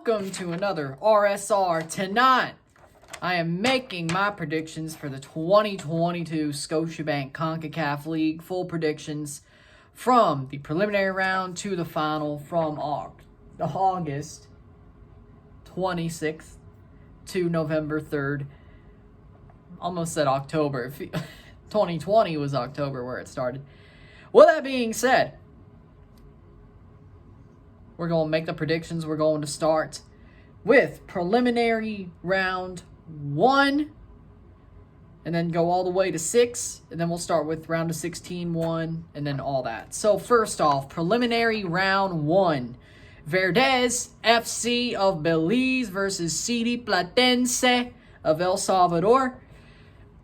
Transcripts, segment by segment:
welcome to another RSR. Tonight, I am making my predictions for the 2022 Scotiabank CONCACAF League. Full predictions from the preliminary round to the final from August 26th to November 3rd. Almost said October. 2020 was October where it started. With that being said, we're going to make the predictions. We're going to start with preliminary round 1 and then go all the way to 6. And then we'll start with round of 16, 1, and then all that. So first off, preliminary round 1. Verdes FC of Belize versus CD Platense of El Salvador.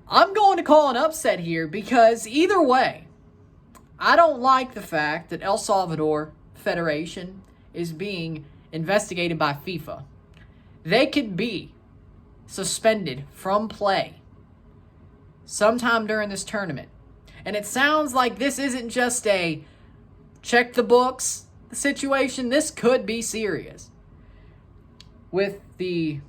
I'm going to call an upset here because either way, I don't like the fact that El Salvador Federation is being investigated by FIFA. They could be suspended from play sometime during this tournament. And it sounds like this isn't just a check the books situation. This could be serious. With the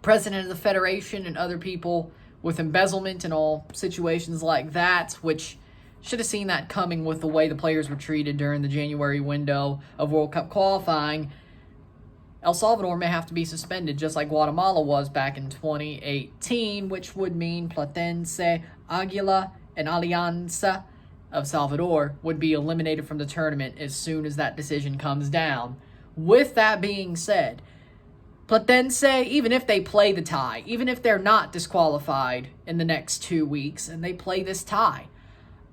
president of the federation and other people with embezzlement and all situations like that, which should have seen that coming with the way the players were treated during the January window of World Cup qualifying. El Salvador may have to be suspended just like Guatemala was back in 2018, which would mean Platense, Aguila, and Alianza of Salvador would be eliminated from the tournament as soon as that decision comes down. With that being said, Platense, even if they play the tie, even if they're not disqualified in the next 2 weeks and they play this tie,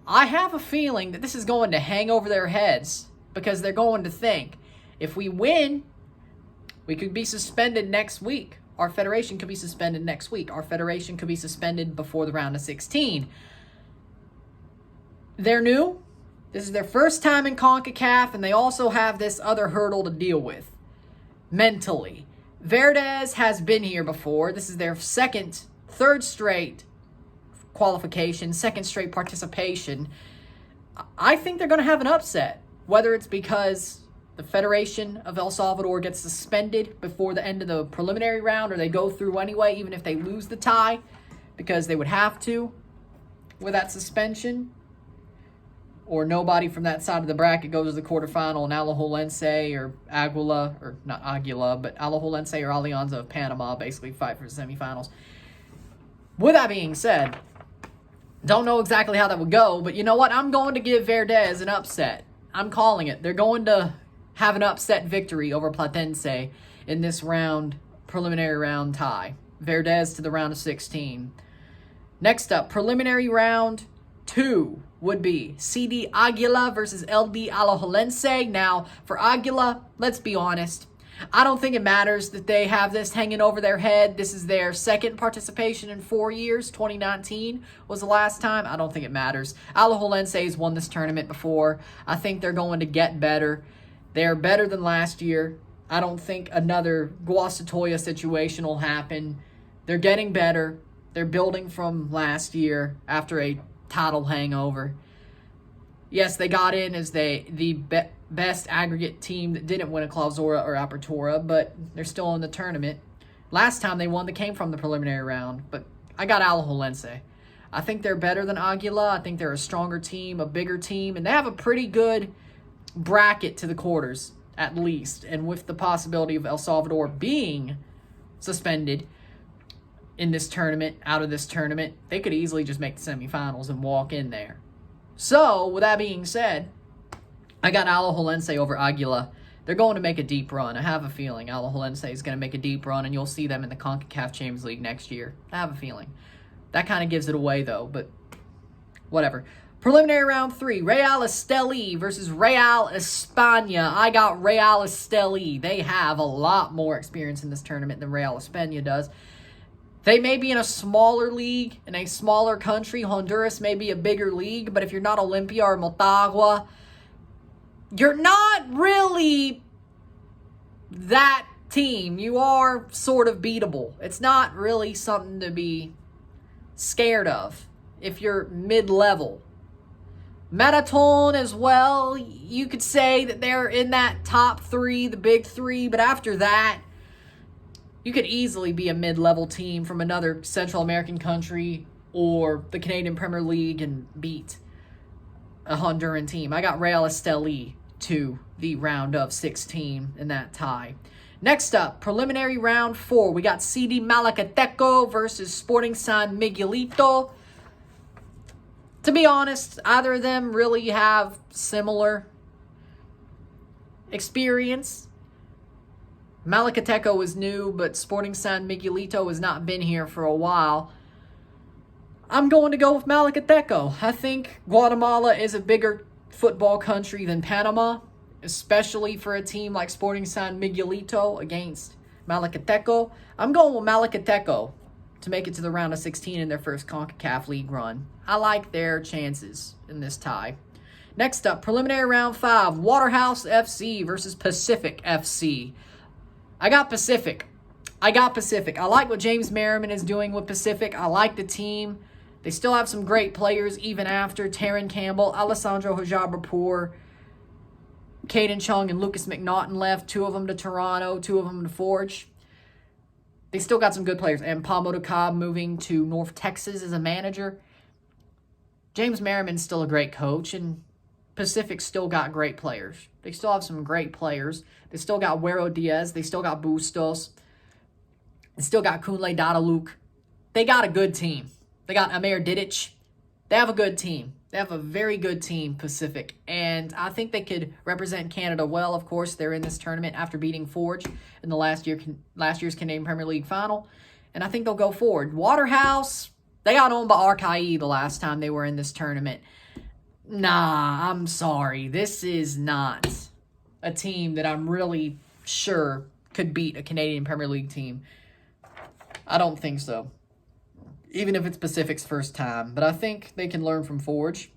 I have a feeling that this is going to hang over their heads because they're going to think, if we win, we could be suspended next week. Our federation could be suspended next week. Our federation could be suspended before the round of 16. They're new. This is their first time in CONCACAF, and they also have this other hurdle to deal with mentally. Verdes has been here before. This is their third straight qualification, second straight participation. I think they're going to have an upset, whether it's because the Federation of El Salvador gets suspended before the end of the preliminary round, or they go through anyway, even if they lose the tie, because they would have to with that suspension, or nobody from that side of the bracket goes to the quarterfinal, and Aloha Lenses or Aguila, or not Aguila, but Aloha Lenses or Alianza of Panama basically fight for the semifinals. With that being said, don't know exactly how that would go, but you know what? I'm going to give Verdes an upset. I'm calling it. They're going to have an upset victory over Platense in this preliminary round tie. Verdes to the round of 16. Next up, preliminary round 2 would be CD Aguila versus Ld Aloha Lenses. Now, for Aguila, let's be honest, I don't think it matters that they have this hanging over their head. This is their second participation in 4 years. 2019 was the last time. I don't think it matters. Aloha Lenses won this tournament before. I think they're going to get better. They're better than last year. I don't think another Guasatoya situation will happen. They're getting better. They're building from last year after a title hangover. Yes, they got in as the best aggregate team that didn't win a Clausura or Apertura, but they're still in the tournament. Last time they won, they came from the preliminary round, but I got Aloha Lenses. I think they're better than Aguila. I think they're a stronger team, a bigger team, and they have a pretty good bracket to the quarters, at least. And with the possibility of El Salvador being suspended in this tournament, out of this tournament, they could easily just make the semifinals and walk in there. So, with that being said, I got Aloha Lenses over Aguila. They're going to make a deep run. I have a feeling Aloha Lenses is going to make a deep run, and you'll see them in the CONCACAF Champions League next year. I have a feeling. That kind of gives it away, though, but whatever. Preliminary round 3, Real Esteli versus Real España. I got Real Esteli. They have a lot more experience in this tournament than Real España does. They may be in a smaller league, in a smaller country. Honduras may be a bigger league, but if you're not Olympia or Motagua, you're not really that team. You are sort of beatable. It's not really something to be scared of if you're mid-level. Marathon as well. You could say that they're in that top three, the big three. But after that, you could easily be a mid-level team from another Central American country or the Canadian Premier League and beat a Honduran team. I got Real Esteli to the round of 16 in that tie. Next up, preliminary round 4. We got CD Malacateco versus Sporting Son Miguelito. To be honest, either of them really have similar experience. Malacateco is new, but Sporting Son Miguelito has not been here for a while. I'm going to go with Malacateco. I think Guatemala is a bigger football country than Panama, especially for a team like Sporting Son Miguelito against Malacateco. I'm going with Malacateco to make it to the round of 16 in their first CONCACAF League run. I like their chances in this tie. Next up, preliminary round 5, Waterhouse FC versus Pacific FC. I got Pacific. I like what James Merriman is doing with Pacific. I like the team. They still have some great players even after Taryn Campbell, Alessandro Hajabrapur, Caden Chung, and Lucas McNaughton left. 2 of them to Toronto, 2 of them to Forge. They still got some good players. And Palmo de Cobb moving to North Texas as a manager. James Merriman's still a great coach, and Pacific still got great players. They still have some great players. They still got Wero Diaz. They still got Bustos. They still got Kunle Dadaluk. They got a good team. They got Amir Didic. They have a good team. They have a very good team, Pacific. And I think they could represent Canada well. Of course, they're in this tournament after beating Forge in the last year's Canadian Premier League final. And I think they'll go forward. Waterhouse, they got owned by Arcaí the last time they were in this tournament. Nah, I'm sorry. This is not a team that I'm really sure could beat a Canadian Premier League team. I don't think so. Even if it's Pacific's first time. But I think they can learn from Forge.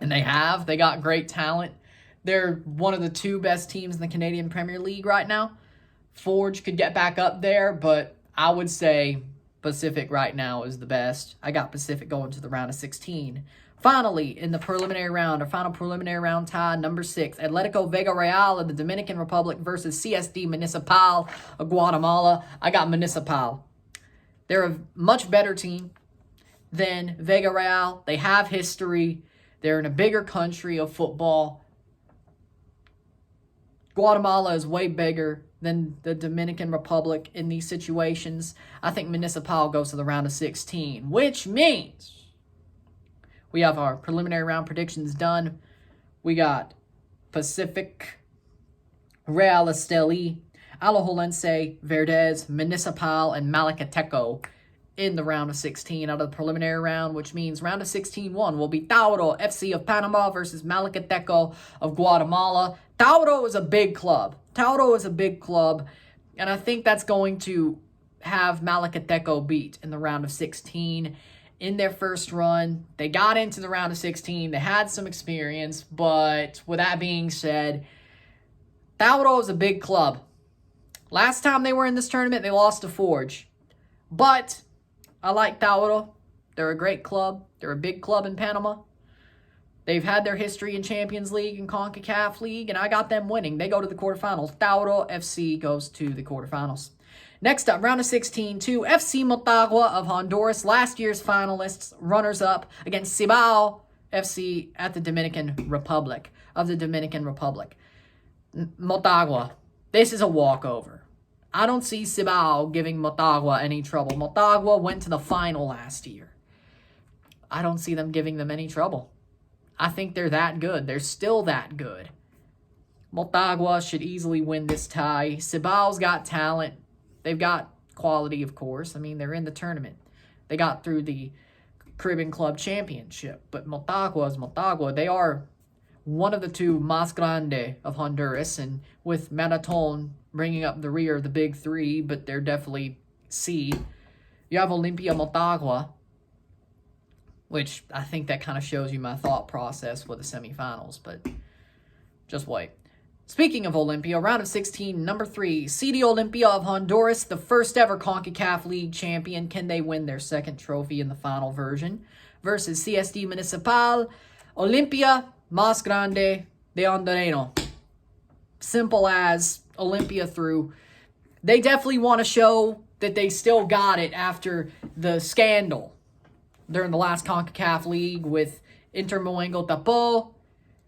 And they have. They got great talent. They're one of the 2 best teams in the Canadian Premier League right now. Forge could get back up there, but I would say Pacific right now is the best. I got Pacific going to the round of 16. Finally, in the preliminary round, our final preliminary round tie, number 6, Atletico Vega Real of the Dominican Republic versus CSD Municipal of Guatemala. I got Municipal. They're a much better team than Vega Real. They have history. They're in a bigger country of football. Guatemala is way bigger than the Dominican Republic in these situations. I think Municipal goes to the round of 16, which means we have our preliminary round predictions done. We got Pacific, Real Esteli, Aloha Lenses, Verdes, Municipal, and Malacateco in the round of 16 out of the preliminary round, which means round of 16-1 will be Tauro FC of Panama versus Malacateco of Guatemala. Tauro is a big club. And I think that's going to have Malacateco beat in the round of 16 in their first run. They got into the round of 16. They had some experience, but with that being said, Tauro is a big club. Last time they were in this tournament, they lost to Forge. But I like Tauro. They're a great club. They're a big club in Panama. They've had their history in Champions League and CONCACAF League, and I got them winning. They go to the quarterfinals. Tauro FC goes to the quarterfinals. Next up, round of 16, 2, FC Motagua of Honduras, last year's finalists, runners-up against Cibao FC at the Dominican Republic, Motagua, this is a walkover. I don't see Cibao giving Motagua any trouble. Motagua went to the final last year. I don't see them giving them any trouble. I think they're that good. They're still that good. Motagua should easily win this tie. Cibao's got talent. They've got quality, of course. I mean, they're in the tournament. They got through the Caribbean Club Championship. But Motagua is Motagua. They are one of the 2 más grande of Honduras. And with Marathon bringing up the rear of the big 3, but they're definitely C. You have Olimpia Motagua, which I think that kind of shows you my thought process for the semifinals. But just wait. Speaking of Olimpia, round of 16, number 3, CD Olimpia of Honduras, the first ever CONCACAF League champion. Can they win their second trophy in the final version? Versus CSD Municipal Olimpia más grande de Hondureño. Simple as Olimpia through. They definitely want to show that they still got it after the scandal during the last CONCACAF League with Inter Tapo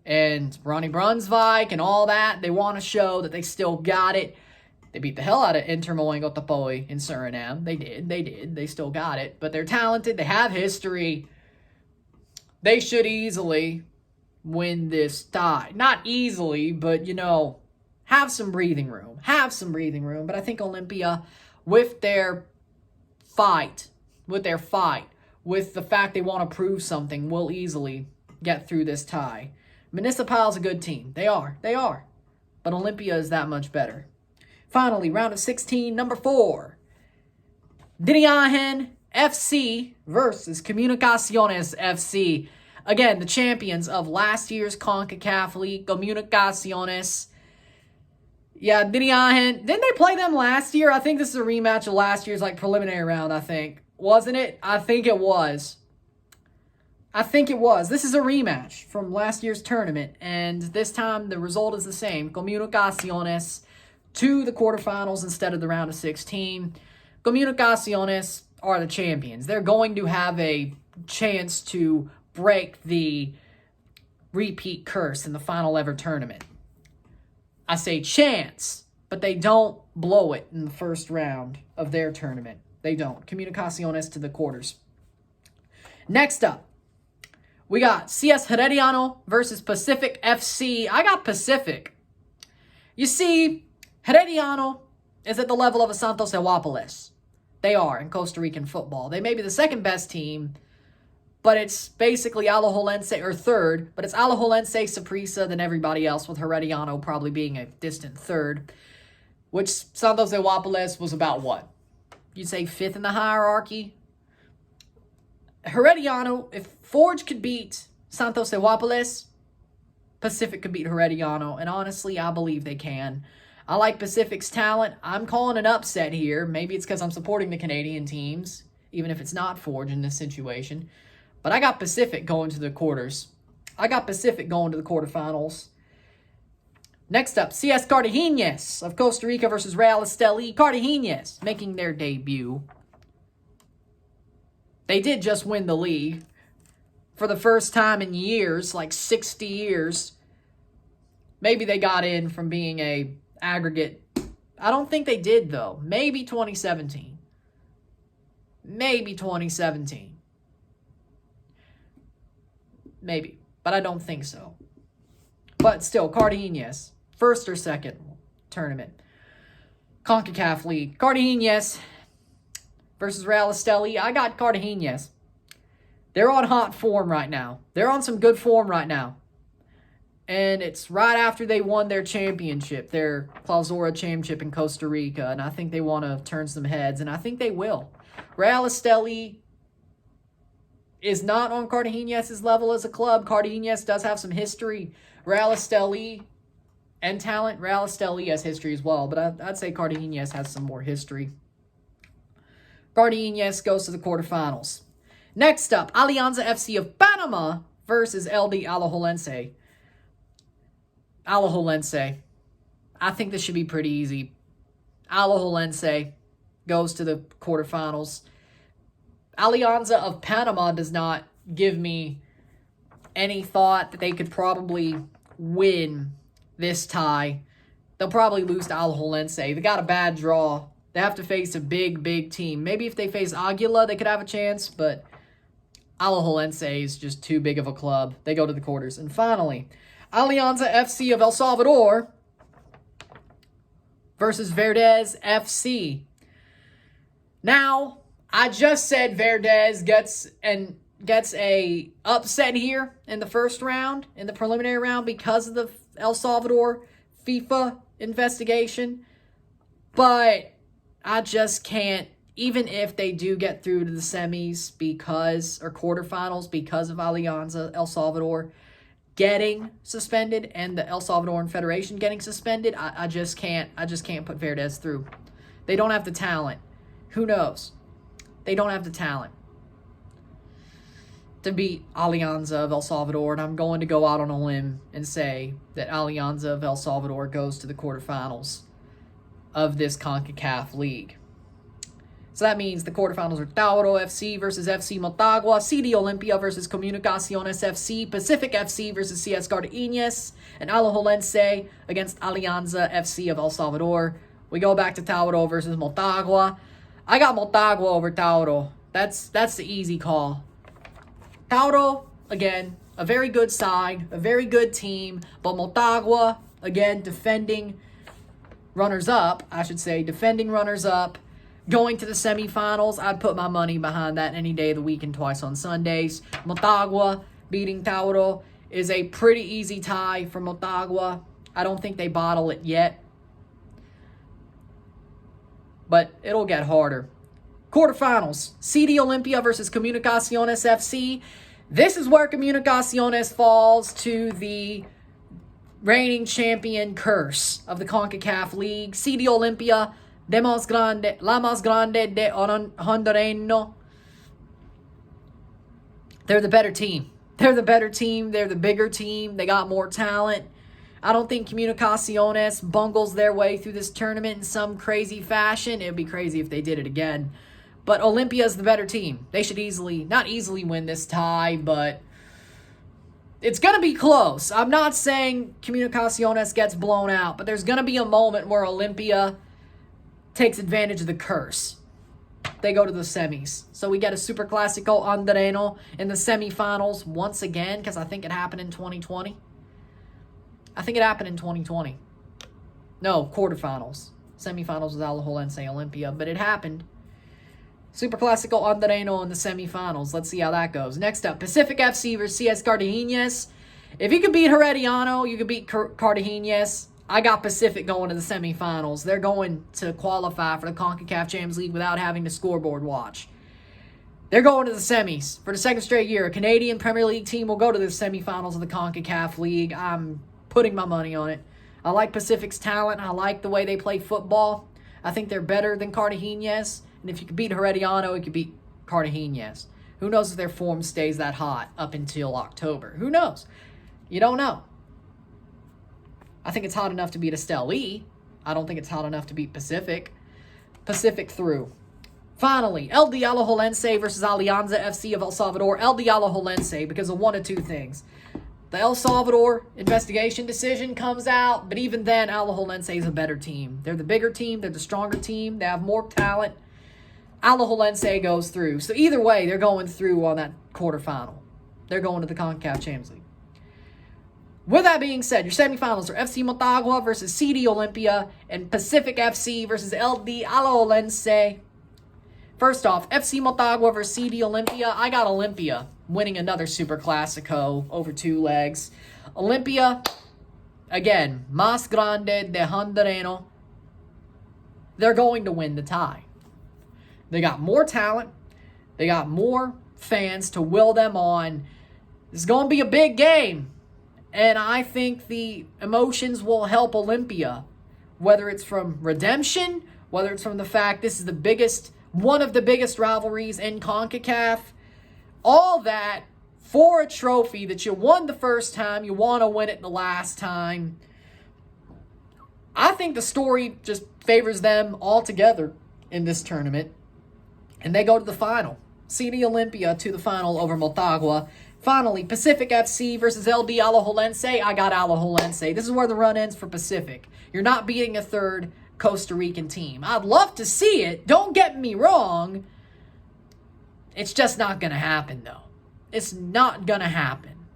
and Ronnie Brunsvik and all that. They want to show that they still got it. They beat the hell out of Inter Tapo in Suriname. They did. They still got it. But they're talented. They have history. They should easily win this tie. Not easily, but, have some breathing room. But I think Olimpia, with their fight, with the fact they want to prove something, will easily get through this tie. Municipal's a good team. They are. But Olimpia is that much better. Finally, round of 16, number 4. Gereriano FC versus Comunicaciones FC. Again, the champions of last year's CONCACAF League, Comunicaciones. Yeah, Gereriano, didn't they play them last year? I think this is a rematch of last year's preliminary round, I think. Wasn't it? I think it was. This is a rematch from last year's tournament, and this time the result is the same. Comunicaciones to the quarterfinals instead of the round of 16. Comunicaciones are the champions. They're going to have a chance to break the repeat curse in the final ever tournament. I say chance, but they don't blow it in the first round of their tournament. They don't. Comunicaciones to the quarters. Next up, we got CS Gereriano versus Pacific FC. I got Pacific. You see, Gereriano is at the level of a Santos Guatemala. They are in Costa Rican football. They may be the second best team, but it's basically Aloha Lenses, or third, but it's Aloha Lenses, Saprissa, than everybody else, with Gereriano probably being a distant third, which Santos Guatemala was about what? You'd say fifth in the hierarchy? Gereriano, if Forge could beat Santos Guatemala, Pacific could beat Gereriano, and honestly, I believe they can. I like Pacific's talent. I'm calling an upset here. Maybe it's because I'm supporting the Canadian teams, even if it's not Forge in this situation. But I got Pacific going to the quarters. I got Pacific going to the quarterfinals. Next up, CS Cartagenes of Costa Rica versus Real Esteli. Cartagenes making their debut. They did just win the league for the first time in years, 60 years. Maybe they got in from being a aggregate. I don't think they did, though. Maybe 2017. Maybe. But I don't think so. But still, Cartagenes, first or second tournament. CONCACAF League. Cartagenes versus Real Esteli. I got Cartagenes. They're on hot form right now. They're on some good form right now. And it's right after they won their championship, their Clausura championship in Costa Rica. And I think they want to turn some heads, and I think they will. Real Esteli is not on Cartagenes' level as a club. Cartagenes does have some history. Real Esteli and talent. Real Esteli has history as well, but I'd say Cartagenes has some more history. Cartagenes goes to the quarterfinals. Next up, Alianza FC of Panama versus Ld Aloha Lenses. Aloha Lenses. I think this should be pretty easy. Aloha Lenses goes to the quarterfinals. Alianza of Panama does not give me any thought that they could probably win this tie. They'll probably lose to Aloha Lenses. They got a bad draw. They have to face a big team. Maybe if they face Aguila, they could have a chance, but Aloha Lenses is just too big of a club. They go to the quarters. And finally, Alianza FC of El Salvador versus Verdes FC. Now, I just said Verdes gets a upset here in the first round, in the preliminary round, because of the El Salvador FIFA investigation. But I just can't, even if they do get through to the semis or quarterfinals because of Alianza El Salvador getting suspended and the El Salvadoran Federation getting suspended, I just can't put Verdes through. They don't have the talent. Who knows? They don't have the talent. to beat Alianza of El Salvador, and I'm going to go out on a limb and say that Alianza of El Salvador goes to the quarterfinals of this CONCACAF league. So that means the quarterfinals are Tauro FC versus FC Motagua, CD Olimpia versus Comunicaciones FC, Pacific FC versus CS Cartagena, and Aloha Lenses against Alianza FC of El Salvador. We go back to Tauro versus Motagua. I got Motagua over Tauro. That's the easy call. Tauro, again, a very good side, a very good team, but Motagua, again, defending runners-up, going to the semifinals. I'd put my money behind that any day of the week and twice on Sundays. Motagua beating Tauro is a pretty easy tie for Motagua. I don't think they bottle it yet, but it'll get harder. Quarterfinals, CD Olimpia versus Comunicaciones FC. This is where Comunicaciones falls to the reigning champion curse of the CONCACAF League. CD Olimpia, la más grande de Hondureño. They're the better team. They're the bigger team. They got more talent. I don't think Comunicaciones bungles their way through this tournament in some crazy fashion. It would be crazy if they did it again. But Olimpia's the better team. They should not easily win this tie, but it's going to be close. I'm not saying Comunicaciones gets blown out, but there's going to be a moment where Olimpia takes advantage of the curse. They go to the semis. So we get a Super Clásico Hondureño in the semifinals once again, because I think it happened in 2020. No, quarterfinals. Semifinals was Aloha Lenses Olimpia, but it happened. Super Clásico Hondureño in the semifinals. Let's see how that goes. Next up, Pacific FC versus CS Cartagena. If you could beat Gereriano, you could beat Cartagena. I got Pacific going to the semifinals. They're going to qualify for the CONCACAF Champions League without having to scoreboard watch. They're going to the semis for the second straight year. A Canadian Premier League team will go to the semifinals of the CONCACAF League. I'm putting my money on it. I like Pacific's talent. I like the way they play football. I think they're better than Cartagena. And if you could beat Gereriano, you could beat Cartagena. Who knows if their form stays that hot up until October? Who knows? You don't know. I think it's hot enough to beat Esteli. I don't think it's hot enough to beat Pacific. Pacific through. Finally, Ld Aloha Lenses versus Alianza FC of El Salvador. Ld Aloha Lenses because of one of two things. The El Salvador investigation decision comes out, but even then, Aloha Lenses is a better team. They're the bigger team. They're the stronger team. They have more talent. Aloha Lenses goes through. So either way, they're going through on that quarterfinal. They're going to the CONCACAF Champions League. With that being said, your semifinals are FC Motagua versus CD Olimpia and Pacific FC versus Ld Aloha Lenses. First off, FC Motagua versus CD Olimpia. I got Olimpia winning another Super Clásico over 2 legs. Olimpia, again, más grande de Hondureño. They're going to win the tie. They got more talent. They got more fans to will them on. It's going to be a big game. And I think the emotions will help Olimpia. Whether it's from redemption, whether it's from the fact this is one of the biggest rivalries in CONCACAF. All that for a trophy that you won the first time. You want to win it the last time. I think the story just favors them altogether in this tournament. And they go to the final. CD Olimpia to the final over Motagua. Finally, Pacific FC versus Ld Aloha Lenses. I got Aloha Lenses. This is where the run ends for Pacific. You're not beating a third Costa Rican team. I'd love to see it. Don't get me wrong. It's just not going to happen, though. It's not going to happen.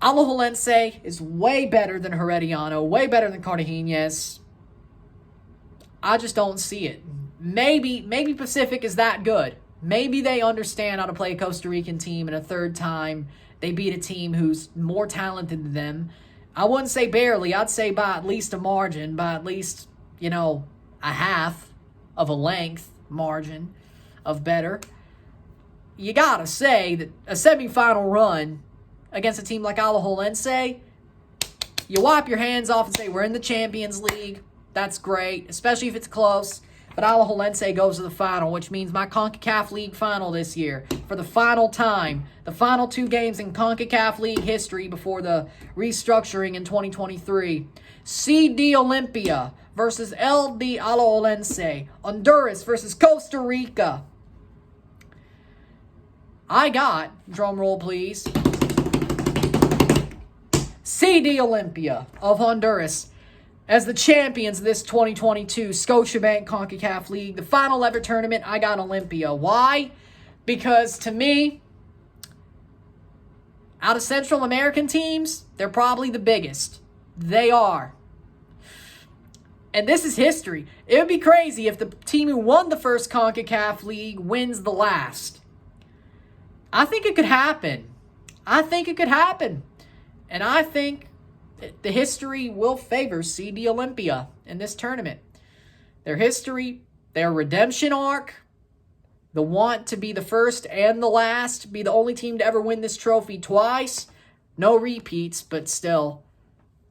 Aloha Lenses is way better than Gereriano, way better than Cartagena. I just don't see it. Maybe Pacific is that good. Maybe they understand how to play a Costa Rican team, and a third time they beat a team who's more talented than them. I wouldn't say barely. I'd say by at least a margin, by at least, a half of a length margin of better. You gotta say that a semifinal run against a team like Aloha Lenses, you wipe your hands off and say, we're in the Champions League. That's great, especially if it's close. But Aloha Lenses goes to the final, which means my CONCACAF League final this year, for the final time, the final 2 games in CONCACAF League history before the restructuring in 2023. CD Olympia versus Ld Aloha Lenses. Honduras versus Costa Rica. I got, drum roll please, CD Olympia of Honduras as the champions of this 2022 Scotiabank CONCACAF League. The final ever tournament, I got Olympia. Why? Because to me, out of Central American teams, they're probably the biggest. They are. And this is history. It would be crazy if the team who won the first CONCACAF League wins the last. I think it could happen. I think it could happen. And I think the history will favor CD Olympia in this tournament. Their history, their redemption arc, the want to be the first and the last, be the only team to ever win this trophy twice. No repeats, but still,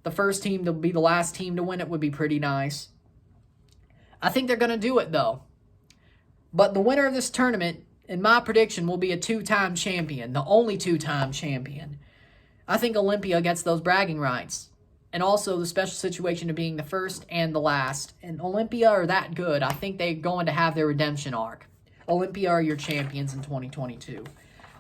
the first team to be the last team to win it would be pretty nice. I think they're going to do it, though. But the winner of this tournament, in my prediction, will be a 2-time champion, the only 2-time champion. I think Olympia gets those bragging rights. And also the special situation of being the first and the last. And Olympia are that good. I think they're going to have their redemption arc. Olympia are your champions in 2022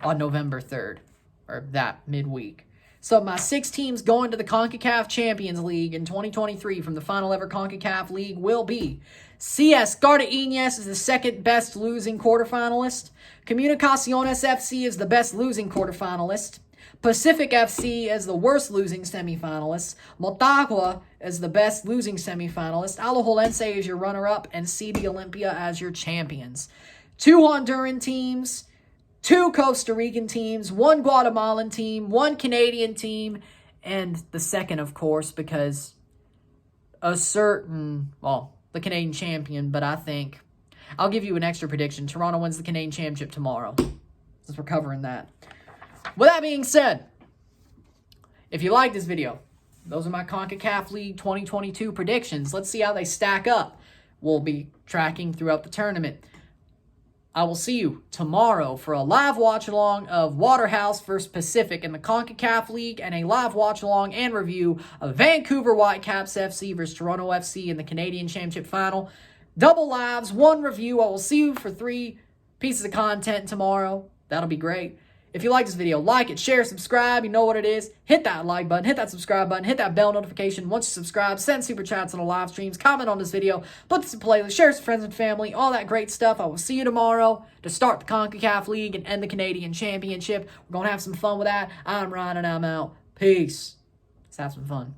on November 3rd, or that midweek. So my 6 teams going to the CONCACAF Champions League in 2023 from the final ever CONCACAF League will be CS Gereriano is the second best losing quarterfinalist. Comunicaciones FC is the best losing quarterfinalist. Pacific FC is the worst losing semifinalist. Motagua is the best losing semifinalist. Aloha Lenses is your runner-up, and CD Olympia as your champions. 2 Honduran teams, 2 Costa Rican teams, 1 Guatemalan team, 1 Canadian team, and the second, of course, because a certain, well, the Canadian champion, but I think, I'll give you an extra prediction. Toronto wins the Canadian championship tomorrow, since we're covering that. With that being said, if you like this video, those are my CONCACAF League 2022 predictions. Let's see how they stack up. We'll be tracking throughout the tournament. I will see you tomorrow for a live watch-along of Waterhouse versus Pacific in the CONCACAF League and a live watch-along and review of Vancouver Whitecaps FC versus Toronto FC in the Canadian Championship Final. Double lives, 1 review. I will see you for 3 pieces of content tomorrow. That'll be great. If you like this video, like it, share, subscribe. You know what it is. Hit that like button, hit that subscribe button, hit that bell notification. Once you subscribe, send super chats on the live streams, comment on this video, put this in playlist, share with friends and family, all that great stuff. I will see you tomorrow to start the CONCACAF League and end the Canadian Championship. We're going to have some fun with that. I'm Ryan and I'm out. Peace. Let's have some fun.